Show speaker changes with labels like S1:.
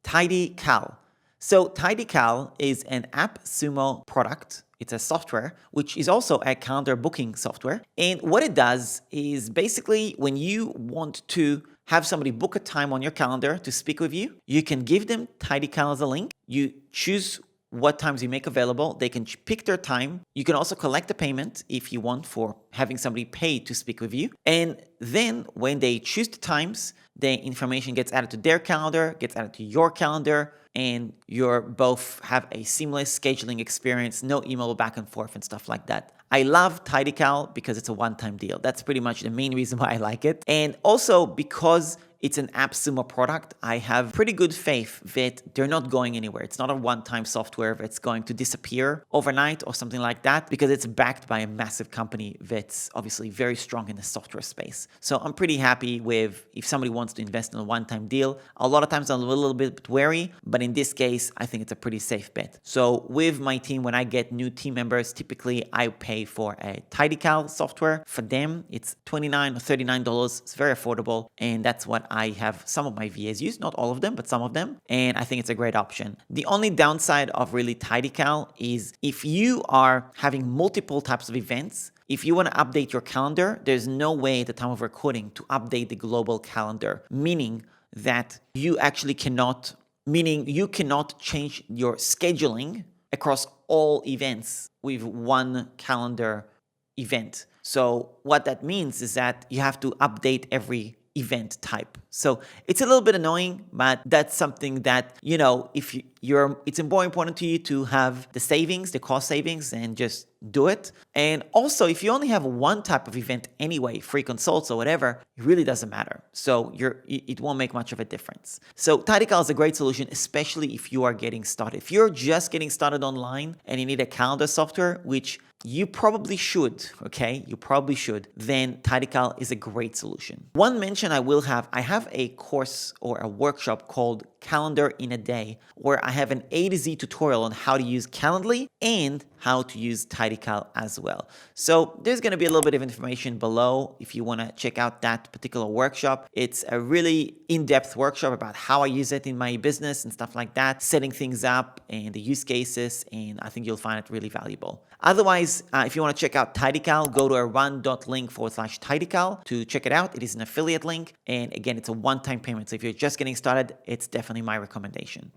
S1: TidyCal. So TidyCal is an AppSumo product. It's a software, which is also a calendar booking software. And what it does is basically when you want to have somebody book a time on your calendar to speak with you, you can give them TidyCal as a link. You choose what times you make available. They can pick their time. You can also collect a payment if you want for having somebody pay to speak with you. And then when they choose the times, the information gets added to their calendar, gets added to your calendar, and you're both have a seamless scheduling experience, no email back and forth and stuff like that. I love TidyCal because it's a one-time deal. That's pretty much the main reason why I like it. And also because it's an AppSumo product, I have pretty good faith that they're not going anywhere. It's not a one-time software that's going to disappear overnight or something like that because it's backed by a massive company that's obviously very strong in the software space. So I'm pretty happy with if somebody wants to invest in a one-time deal. A lot of times I'm a little bit wary, but in this case, I think it's a pretty safe bet. So with my team, when I get new team members, typically I pay for a TidyCal software. For them, it's $29 or $39. It's very affordable, and that's what I have some of my VAs use, not all of them, but some of them, and I think it's a great option. The only downside of really TidyCal is if you are having multiple types of events, if you want to update your calendar, there's no way at the time of recording to update the global calendar, meaning that you actually cannot, change your scheduling across all events with one calendar event. So what that means is that you have to update every event type. So it's a little bit annoying, but that's something that, if it's more important to you to have the savings, the cost savings, and just do it. And also, if you only have one type of event anyway, free consults or whatever, it really doesn't matter. So it won't make much of a difference. So TidyCal is a great solution, especially if you are getting started. If you're just getting started online and you need a calendar software, which you probably should, okay? You probably should. Then TidyCal is a great solution. One mention I have a course or a workshop called Calendar in a Day, where I have an A to Z tutorial on how to use Calendly and how to use TidyCal as well. So there's going to be a little bit of information below if you want to check out that particular workshop. It's a really in-depth workshop about how I use it in my business and stuff like that, setting things up and the use cases, and I think you'll find it really valuable. Otherwise, if you want to check out TidyCal, go to run.link/TidyCal to check it out. It is an affiliate link. And again, it's a one-time payment. So if you're just getting started, it's definitely my recommendation.